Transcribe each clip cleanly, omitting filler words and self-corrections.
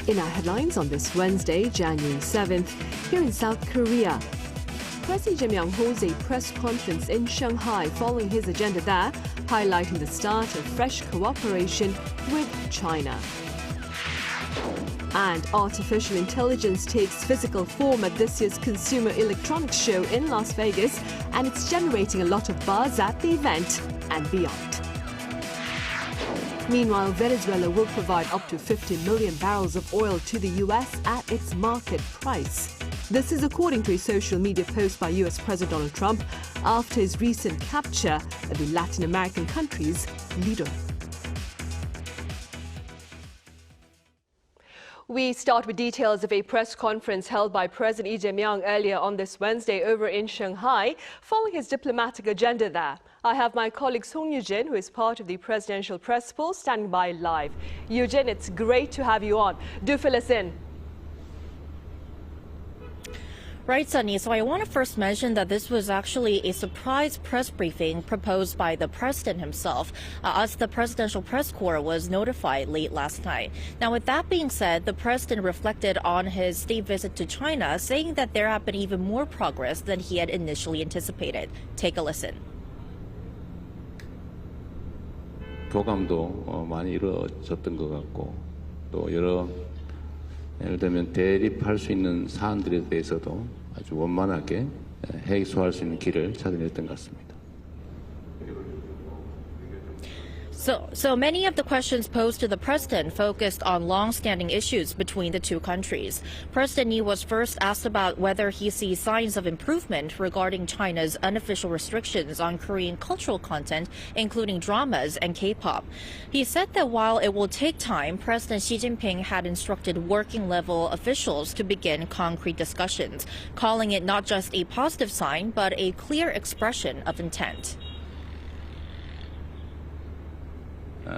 In our headlines on this Wednesday, January 7th, here in South Korea, President Ramyeon holds a press conference in Shanghai following his agenda there, highlighting the start of fresh cooperation with China. And artificial intelligence takes physical form at this year's Consumer Electronics Show in Las Vegas, and it's generating a lot of buzz at the event and beyond. Meanwhile, Venezuela will provide up to 50 million barrels of oil to the U.S. at its market price. This is according to a social media post by U.S. President Donald Trump after his recent capture of the Latin American country's leader. We start with details of a press conference held by President Lee Jae-myung earlier on this Wednesday over in Shanghai, following his diplomatic agenda there. I have my colleague Song Yoo-jin, who is part of the presidential press pool, standing by live. Yoo-jin, it's great to have you on. Do fill us in. Right, Sunny. So I want to first mention that this was actually a surprise press briefing proposed by the president himself, as the Presidential Press Corps was notified late last night. Now, with that being said, the president reflected on his state visit to China, saying that there had been even more progress than he had initially anticipated. Take a listen. 교감도 많이 이루어졌던 것 같고, 또 여러 예를 들면 대립할 수 있는 사안들에 대해서도 아주 원만하게 해소할 수 있는 길을 찾아냈던 것 같습니다. So many of the questions posed to the president focused on long-standing issues between the two countries. President Lee was first asked about whether he sees signs of improvement regarding China's unofficial restrictions on Korean cultural content, including dramas and K-pop. He said that while it will take time, President Xi Jinping had instructed working-level officials to begin concrete discussions, calling it not just a positive sign, but a clear expression of intent.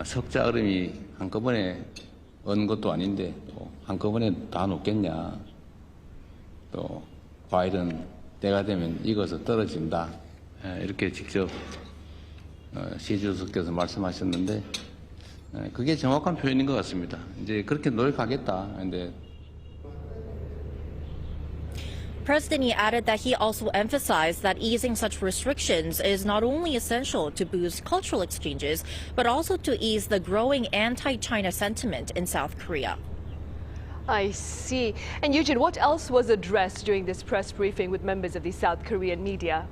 석자 얼음이 한꺼번에 언 것도 아닌데 또 한꺼번에 다 녹겠냐. 또 과일은 때가 되면 익어서 떨어진다. 이렇게 직접 시 주석께서 말씀하셨는데 그게 정확한 표현인 것 같습니다. 이제 그렇게 노력하겠다. 근데 President Lee added that he also emphasized that easing such restrictions is not only essential to boost cultural exchanges, but also to ease the growing anti-China sentiment in South Korea. I see. And Yoo-jin, what else was addressed during this press briefing with members of the South Korean media?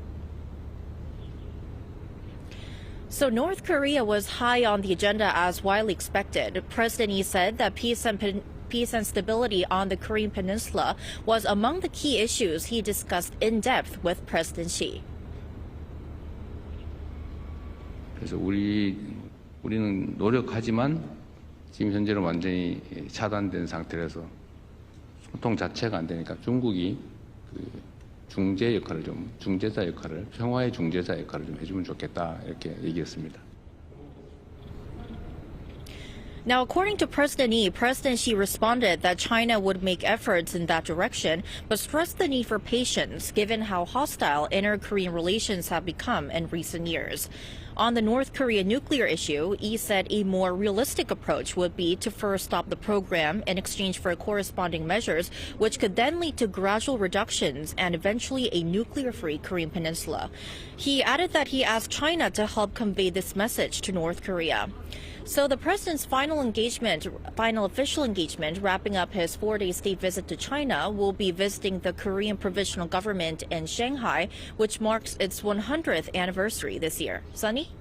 So North Korea was high on the agenda as widely expected. President Lee said that peace and stability on the Korean Peninsula was among the key issues he discussed in depth with President Xi. 그래서 우리는 노력하지만 지금 현재는 완전히 차단된 상태라서 소통 자체가 안 되니까 중국이 그 중재자 역할을 평화의 중재자 역할을 좀 해주면 좋겠다 이렇게 얘기했습니다. Now, according to President Lee, President Xi responded that China would make efforts in that direction, but stressed the need for patience given how hostile inter-Korean relations have become in recent years. On the North Korea nuclear issue, Lee said a more realistic approach would be to first stop the program in exchange for corresponding measures, which could then lead to gradual reductions and eventually a nuclear-free Korean peninsula. He added that he asked China to help convey this message to North Korea. So the president's final official engagement, wrapping up his 4-day state visit to China, will be visiting the Korean provisional government in Shanghai, which marks its 100th anniversary this year. Sunny?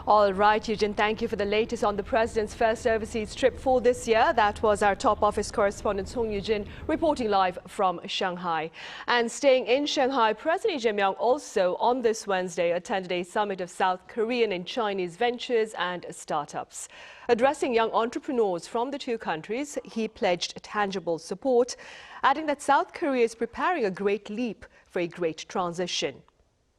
All right, Yoo-jin, thank you for the latest on the president's first overseas trip for this year. That was our top office correspondent, Song Yoo-jin, reporting live from Shanghai. And staying in Shanghai, President Lee Jae-myung also on this Wednesday attended a summit of South Korean and Chinese ventures and startups. Addressing young entrepreneurs from the two countries, he pledged tangible support, adding that South Korea is preparing a great leap for a great transition.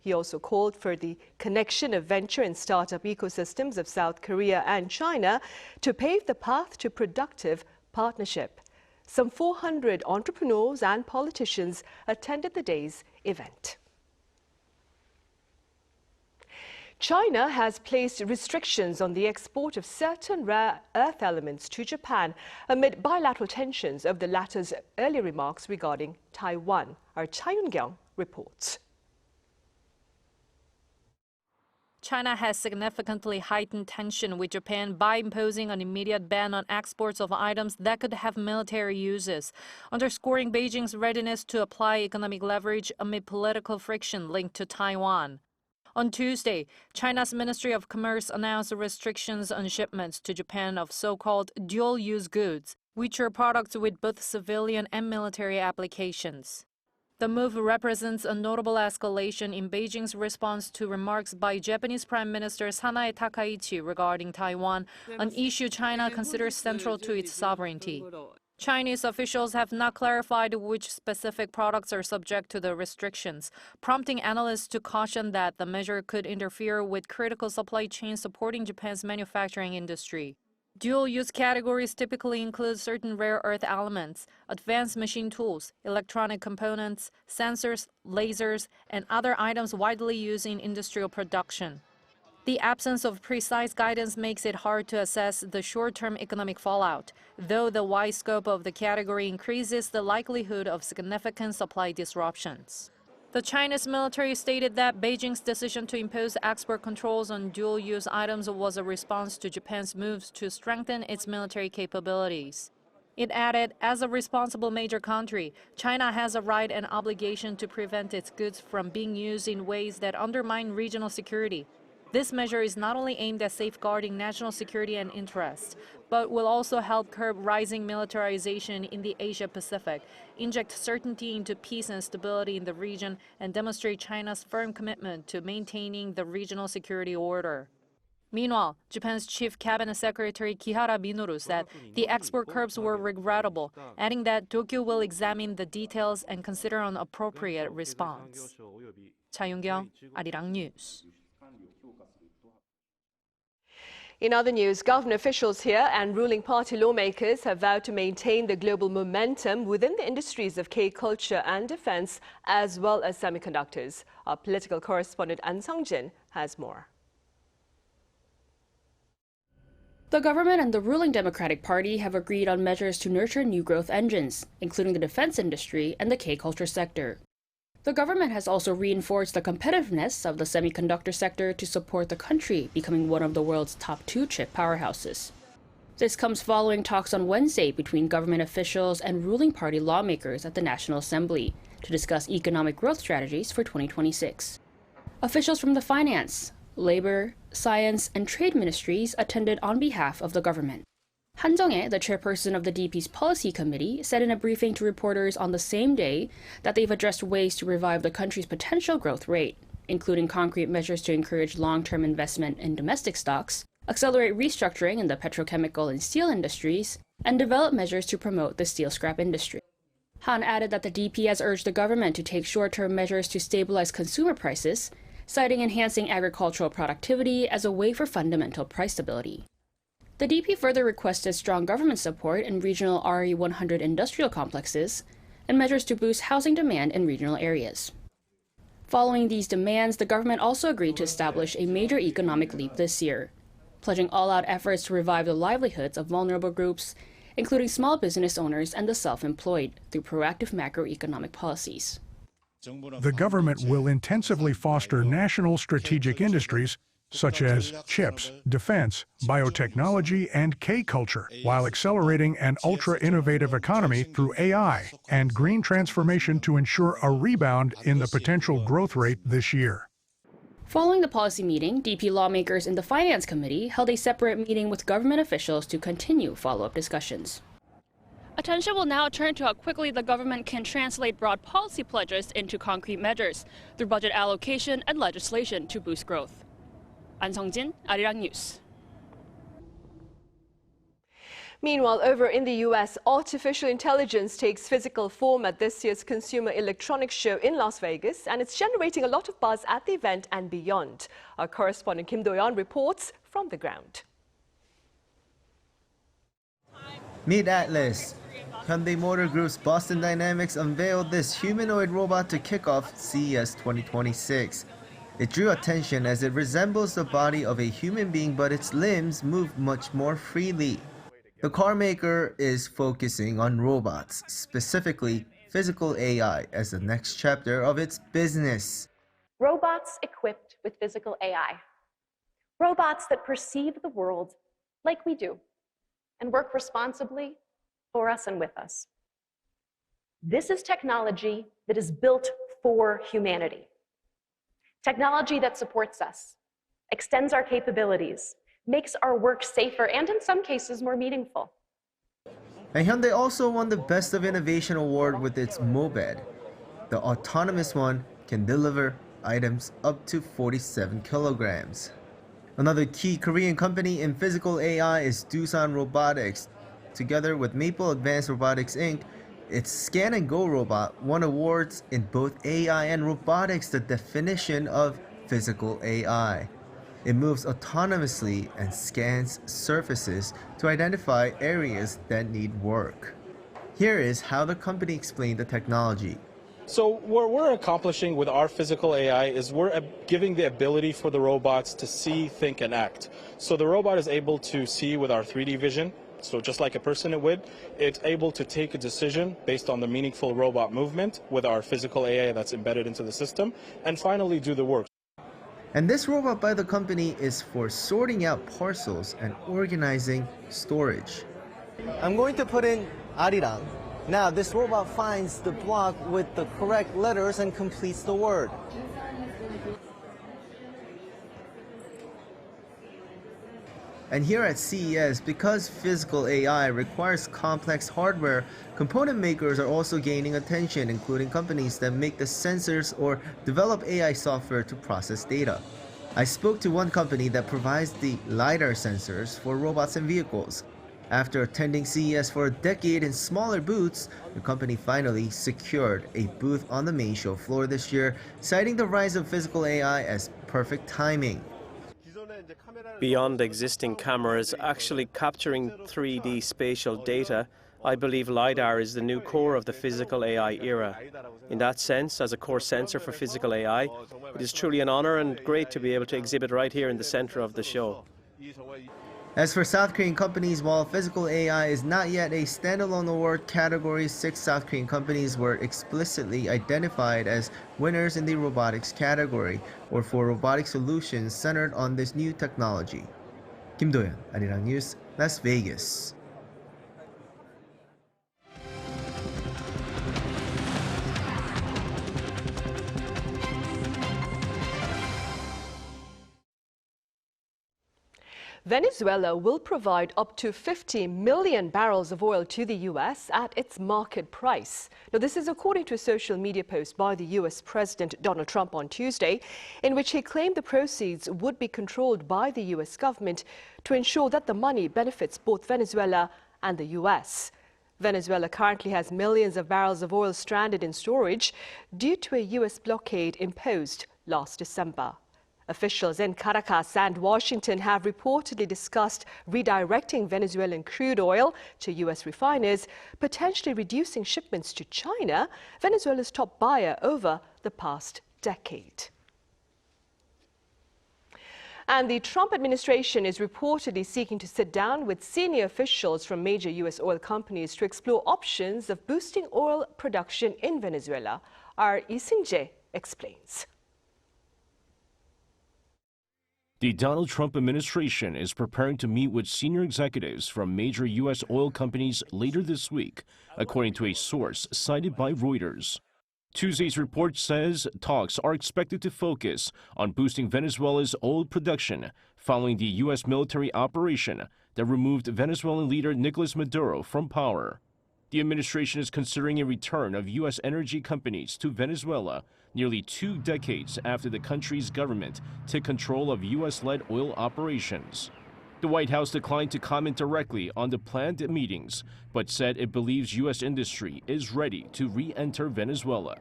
He also called for the connection of venture and startup ecosystems of South Korea and China to pave the path to productive partnership. Some 400 entrepreneurs and politicians attended the day's event. China has placed restrictions on the export of certain rare earth elements to Japan amid bilateral tensions over the latter's earlier remarks regarding Taiwan. Our Cha Yun-kyung reports. China has significantly heightened tension with Japan by imposing an immediate ban on exports of items that could have military uses, underscoring Beijing's readiness to apply economic leverage amid political friction linked to Taiwan. On Tuesday, China's Ministry of Commerce announced restrictions on shipments to Japan of so-called dual-use goods, which are products with both civilian and military applications. The move represents a notable escalation in Beijing's response to remarks by Japanese Prime Minister Sanae Takaichi regarding Taiwan, an issue China considers central to its sovereignty. Chinese officials have not clarified which specific products are subject to the restrictions, prompting analysts to caution that the measure could interfere with critical supply chains supporting Japan's manufacturing industry. Dual-use categories typically include certain rare earth elements, advanced machine tools, electronic components, sensors, lasers, and other items widely used in industrial production. The absence of precise guidance makes it hard to assess the short-term economic fallout, though the wide scope of the category increases the likelihood of significant supply disruptions. The Chinese military stated that Beijing's decision to impose export controls on dual-use items was a response to Japan's moves to strengthen its military capabilities. It added, as a responsible major country, China has a right and obligation to prevent its goods from being used in ways that undermine regional security. This measure is not only aimed at safeguarding national security and interests, but will also help curb rising militarization in the Asia-Pacific, inject certainty into peace and stability in the region, and demonstrate China's firm commitment to maintaining the regional security order. Meanwhile, Japan's Chief Cabinet Secretary Kihara Minoru said the export curbs were regrettable, adding that Tokyo will examine the details and consider an appropriate response. Cha Yun-kyung, Arirang News. In other news, government officials here and ruling party lawmakers have vowed to maintain the global momentum within the industries of K-culture and defense, as well as semiconductors. Our political correspondent An Sung-jin has more. The government and the ruling Democratic Party have agreed on measures to nurture new growth engines, including the defense industry and the K-culture sector. The government has also reinforced the competitiveness of the semiconductor sector to support the country becoming one of the world's top 2 chip powerhouses. This comes following talks on Wednesday between government officials and ruling party lawmakers at the National Assembly to discuss economic growth strategies for 2026. Officials from the finance, labor, science, and trade ministries attended on behalf of the government. Han Jung-hae, the chairperson of the DP's policy committee, said in a briefing to reporters on the same day that they've addressed ways to revive the country's potential growth rate, including concrete measures to encourage long-term investment in domestic stocks, accelerate restructuring in the petrochemical and steel industries, and develop measures to promote the steel scrap industry. Han added that the DP has urged the government to take short-term measures to stabilize consumer prices, citing enhancing agricultural productivity as a way for fundamental price stability. The DP further requested strong government support in regional RE100 industrial complexes and measures to boost housing demand in regional areas. Following these demands, the government also agreed to establish a major economic leap this year, pledging all-out efforts to revive the livelihoods of vulnerable groups, including small business owners and the self-employed, through proactive macroeconomic policies. The government will intensively foster national strategic industries such as chips, defense, biotechnology, and K-culture, while accelerating an ultra-innovative economy through AI and green transformation to ensure a rebound in the potential growth rate this year. Following the policy meeting, DP lawmakers in the Finance Committee held a separate meeting with government officials to continue follow-up discussions. Attention will now turn to how quickly the government can translate broad policy pledges into concrete measures through budget allocation and legislation to boost growth. An Sung-jin, Arirang News. Meanwhile, over in the U.S., artificial intelligence takes physical form at this year's Consumer Electronics Show in Las Vegas, and it's generating a lot of buzz at the event and beyond. Our correspondent Kim Do-yeon reports from the ground. Meet Atlas. Hyundai Motor Group's Boston Dynamics unveiled this humanoid robot to kick off CES 2026. It drew attention as it resembles the body of a human being, but its limbs move much more freely. The car maker is focusing on robots, specifically physical AI, as the next chapter of its business. Robots equipped with physical AI. Robots that perceive the world like we do and work responsibly for us and with us. This is technology that is built for humanity. Technology that supports us, extends our capabilities, makes our work safer, and in some cases more meaningful. And Hyundai also won the Best of Innovation award with its moped. The autonomous one can deliver items up to 47 kilograms. Another key Korean company in physical AI is Doosan Robotics. Together with Maple Advanced Robotics Inc., its Scan and Go robot won awards in both AI and robotics, the definition of physical AI. It moves autonomously and scans surfaces to identify areas that need work. Here is how the company explained the technology. So what we're accomplishing with our physical AI is we're giving the ability for the robots to see, think, and act. So the robot is able to see with our 3D vision. So just like a person would, it's able to take a decision based on the meaningful robot movement with our physical AI that's embedded into the system, and finally do the work. And this robot by the company is for sorting out parcels and organizing storage. I'm going to put in Arirang. Now this robot finds the block with the correct letters and completes the word. And here at CES, because physical AI requires complex hardware, component makers are also gaining attention, including companies that make the sensors or develop AI software to process data. I spoke to one company that provides the LiDAR sensors for robots and vehicles. After attending CES for a decade in smaller booths, the company finally secured a booth on the main show floor this year, citing the rise of physical AI as perfect timing. Beyond existing cameras actually capturing 3D spatial data, I believe LiDAR is the new core of the physical AI era. In that sense, as a core sensor for physical AI, it is truly an honor and great to be able to exhibit right here in the center of the show. As for South Korean companies, while physical AI is not yet a standalone award category, 6 South Korean companies were explicitly identified as winners in the robotics category, or for robotic solutions centered on this new technology. Kim Do-yeon, Arirang News, Las Vegas. Venezuela will provide up to 50 million barrels of oil to the U.S. at its market price. Now, this is according to a social media post by the U.S. President Donald Trump on Tuesday, in which he claimed the proceeds would be controlled by the U.S. government to ensure that the money benefits both Venezuela and the U.S. Venezuela currently has millions of barrels of oil stranded in storage due to a U.S. blockade imposed last December. Officials in Caracas and Washington have reportedly discussed redirecting Venezuelan crude oil to U.S. refiners, potentially reducing shipments to China, Venezuela's top buyer over the past decade. And the Trump administration is reportedly seeking to sit down with senior officials from major U.S. oil companies to explore options of boosting oil production in Venezuela. Our Isinje explains. The Donald Trump administration is preparing to meet with senior executives from major U.S. oil companies later this week, according to a source cited by Reuters. Tuesday's report says talks are expected to focus on boosting Venezuela's oil production following the U.S. military operation that removed Venezuelan leader Nicolas Maduro from power. The administration is considering a return of U.S. energy companies to Venezuela nearly 2 decades after the country's government took control of U.S.-led oil operations. The White House declined to comment directly on the planned meetings, but said it believes U.S. industry is ready to re-enter Venezuela.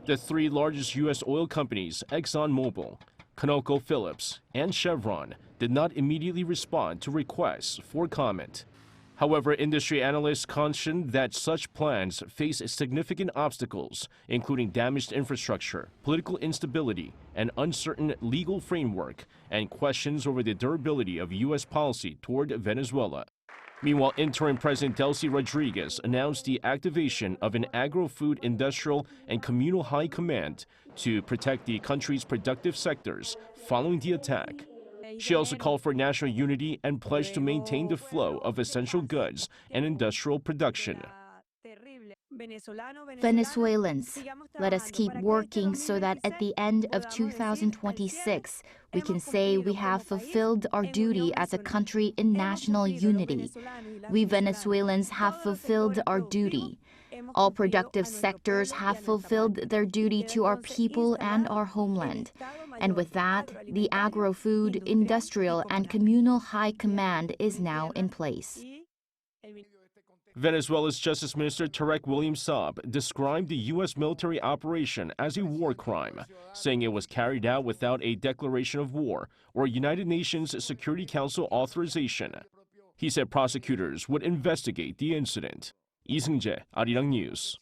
The 3 largest U.S. oil companies, ExxonMobil, ConocoPhillips, and Chevron, did not immediately respond to requests for comment. However, industry analysts caution that such plans face significant obstacles, including damaged infrastructure, political instability, an uncertain legal framework, and questions over the durability of U.S. policy toward Venezuela. Meanwhile, interim President Delcy Rodriguez announced the activation of an agro-food industrial and communal high command to protect the country's productive sectors following the attack. She also called for national unity and pledged to maintain the flow of essential goods and industrial production. Venezuelans, let us keep working so that at the end of 2026, we can say we have fulfilled our duty as a country in national unity. We Venezuelans have fulfilled our duty. All productive sectors have fulfilled their duty to our people and our homeland. And with that, the agro-food, industrial, and communal high command is now in place. Venezuela's Justice Minister Tarek William Saab described the U.S. military operation as a war crime, saying it was carried out without a declaration of war or United Nations Security Council authorization. He said prosecutors would investigate the incident. Lee Seung-jae, Arirang News.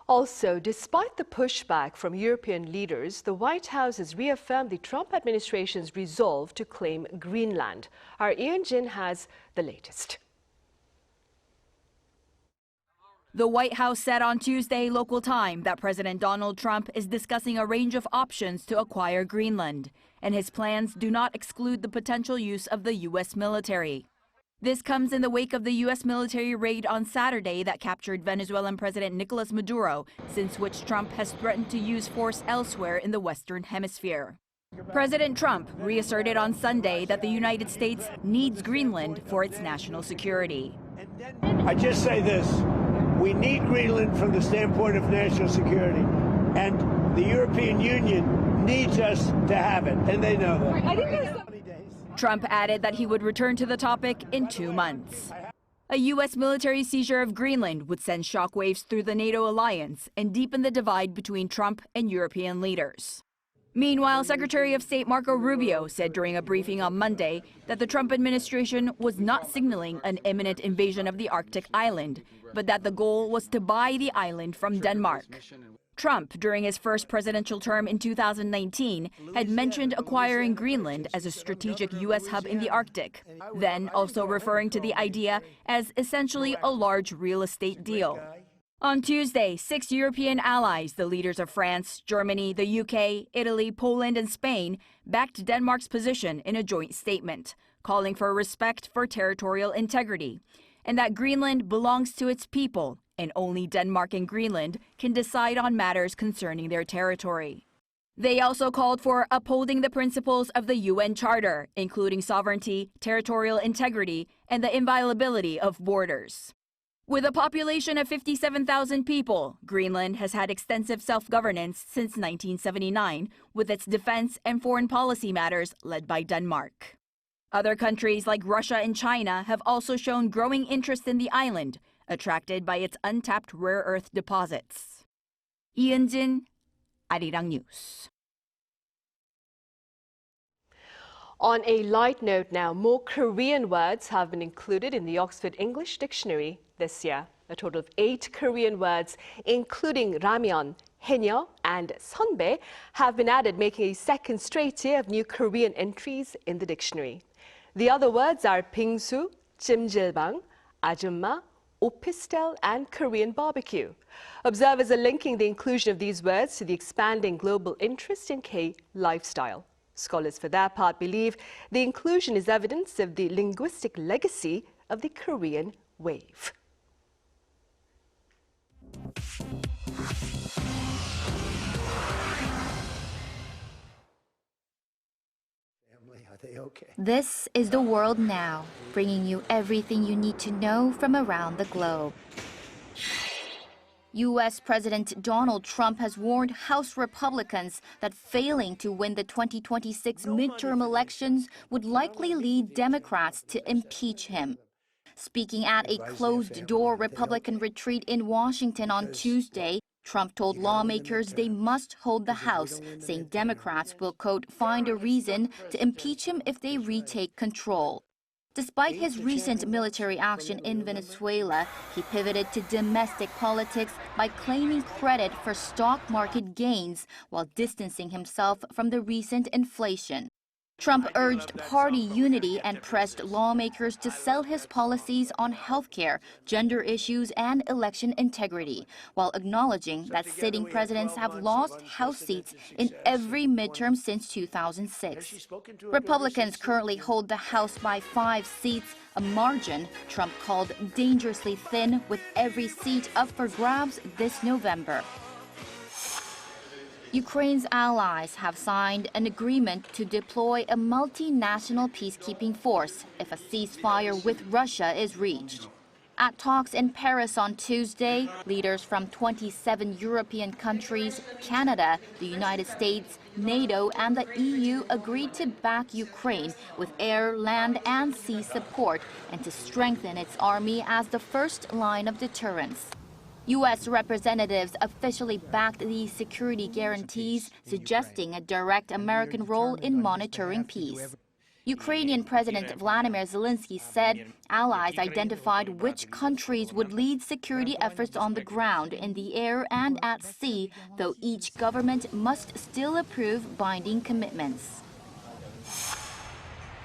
Also, despite the pushback from European leaders, the White House has reaffirmed the Trump administration's resolve to claim Greenland. Our Ian Jin has the latest. The White House said on Tuesday local time that President Donald Trump is discussing a range of options to acquire Greenland, and his plans do not exclude the potential use of the U.S. military. This comes in the wake of the U.S. military raid on Saturday that captured Venezuelan President Nicolas Maduro, since which Trump has threatened to use force elsewhere in the Western Hemisphere. President Trump reasserted on Sunday that the United States needs Greenland for its national security. I just say this, we need Greenland from the standpoint of national security, and the European Union needs us to have it, and they know that. Trump added that he would return to the topic in 2 months. A U.S. military seizure of Greenland would send shockwaves through the NATO alliance and deepen the divide between Trump and European leaders. Meanwhile, Secretary of State Marco Rubio said during a briefing on Monday that the Trump administration was not signaling an imminent invasion of the Arctic island, but that the goal was to buy the island from Denmark. Trump, during his first presidential term in 2019, had mentioned acquiring Greenland as a strategic U.S. hub in the Arctic, then also referring to the idea as essentially a large real estate deal. On Tuesday, 6 European allies, the leaders of France, Germany, the UK, Italy, Poland, and Spain, backed Denmark's position in a joint statement, calling for respect for territorial integrity, and that Greenland belongs to its people, and only Denmark and Greenland can decide on matters concerning their territory. They also called for upholding the principles of the UN Charter, including sovereignty, territorial integrity, and the inviolability of borders. With a population of 57,000 people, Greenland has had extensive self-governance since 1979, with its defense and foreign policy matters led by Denmark. Other countries like Russia and China have also shown growing interest in the island, attracted by its untapped rare earth deposits. Ian Jin, Arirang News. On a light note now, more Korean words have been included in the Oxford English Dictionary this year. A total of 8 Korean words, including ramyeon, haenyeo, and sunbae, have been added, making a second straight year of new Korean entries in the dictionary. The other words are bingsu, 찜질방, 아줌마, opistel, and Korean barbecue. Observers are linking the inclusion of these words to the expanding global interest in K lifestyle. Scholars, for their part, believe the inclusion is evidence of the linguistic legacy of the Korean wave. This is The World Now, bringing you everything you need to know from around the globe. U.S. President Donald Trump has warned House Republicans that failing to win the 2026 midterm elections would likely lead Democrats to impeach him. Speaking at a closed-door Republican retreat in Washington on Tuesday, Trump told lawmakers they must hold the House, saying Democrats will, quote, find a reason to impeach him if they retake control. Despite his recent military action in Venezuela, he pivoted to domestic politics by claiming credit for stock market gains while distancing himself from the recent inflation. Trump urged party unity and pressed lawmakers to sell his policies on healthcare, gender issues, and election integrity, while acknowledging that sitting presidents have lost House seats in every midterm since 2006. Republicans currently hold the House by 5 seats, a margin Trump called dangerously thin, with every seat up for grabs this November. Ukraine's allies have signed an agreement to deploy a multinational peacekeeping force if a ceasefire with Russia is reached. At talks in Paris on Tuesday, leaders from 27 European countries, Canada, the United States, NATO, and the EU agreed to back Ukraine with air, land, and sea support and to strengthen its army as the first line of deterrence. U.S. representatives officially backed these security guarantees, suggesting a direct American role in monitoring peace. Ukrainian President Vladimir Zelensky said allies identified which countries would lead security efforts on the ground, in the air, and at sea, though each government must still approve binding commitments.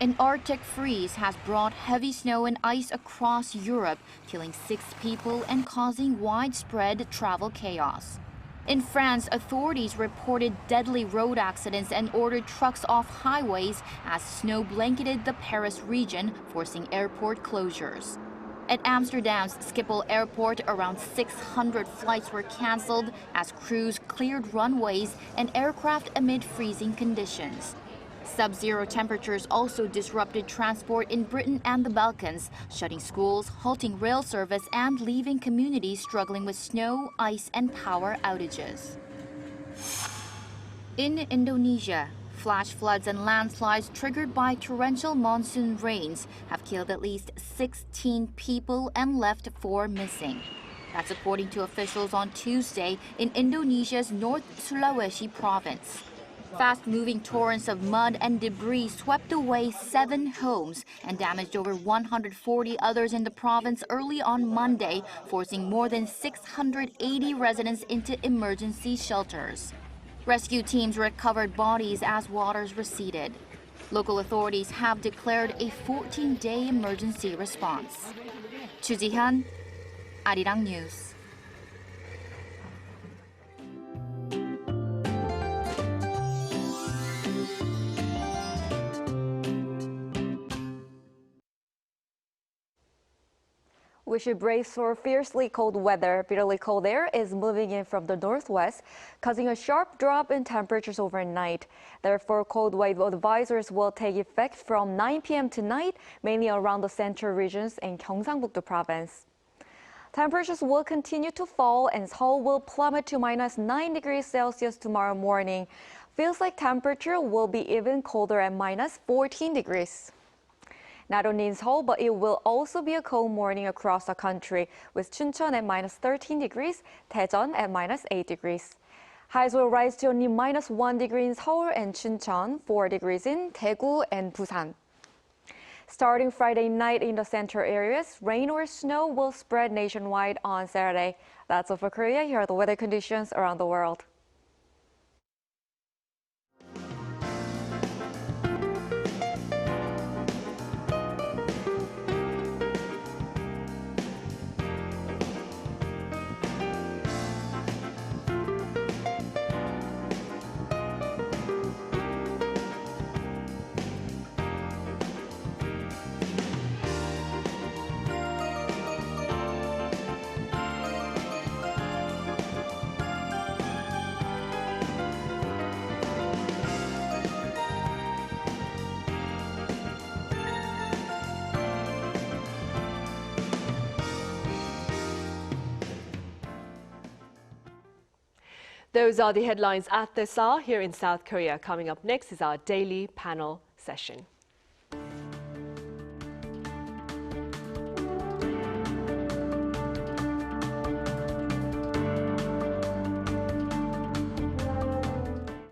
An Arctic freeze has brought heavy snow and ice across Europe, killing 6 people and causing widespread travel chaos. In France, authorities reported deadly road accidents and ordered trucks off highways as snow blanketed the Paris region, forcing airport closures. At Amsterdam's Schiphol Airport, around 600 flights were cancelled as crews cleared runways and aircraft amid freezing conditions. Sub-zero temperatures also disrupted transport in Britain and the Balkans, shutting schools, halting rail service, and leaving communities struggling with snow, ice, and power outages. In Indonesia, flash floods and landslides triggered by torrential monsoon rains have killed at least 16 people and left 4 missing. That's according to officials on Tuesday in Indonesia's North Sulawesi province. Fast-moving torrents of mud and debris swept away 7 homes and damaged over 140 others in the province early on Monday, forcing more than 680 residents into emergency shelters. Rescue teams recovered bodies as waters receded. Local authorities have declared a 14-day emergency response. Chu Ji-hyun, Arirang News. We should brace for fiercely cold weather. Bitterly cold air is moving in from the northwest, causing a sharp drop in temperatures overnight. Therefore, cold wave advisories will take effect from 9 p.m. tonight, mainly around the central regions in Gyeongsangbuk-do province. Temperatures will continue to fall and Seoul will plummet to -9 degrees Celsius tomorrow morning. Feels like temperature will be even colder at -14 degrees. Not only in Seoul, but it will also be a cold morning across the country, with Chuncheon at -13 degrees, Daejeon at -8 degrees. Highs will rise to only -1 degree in Seoul and Chuncheon, 4 degrees in Daegu and Busan. Starting Friday night in the central areas, rain or snow will spread nationwide on Saturday. That's all for Korea. Here are the weather conditions around the world. Those are the headlines at this hour here in South Korea. Coming up next is our daily panel session.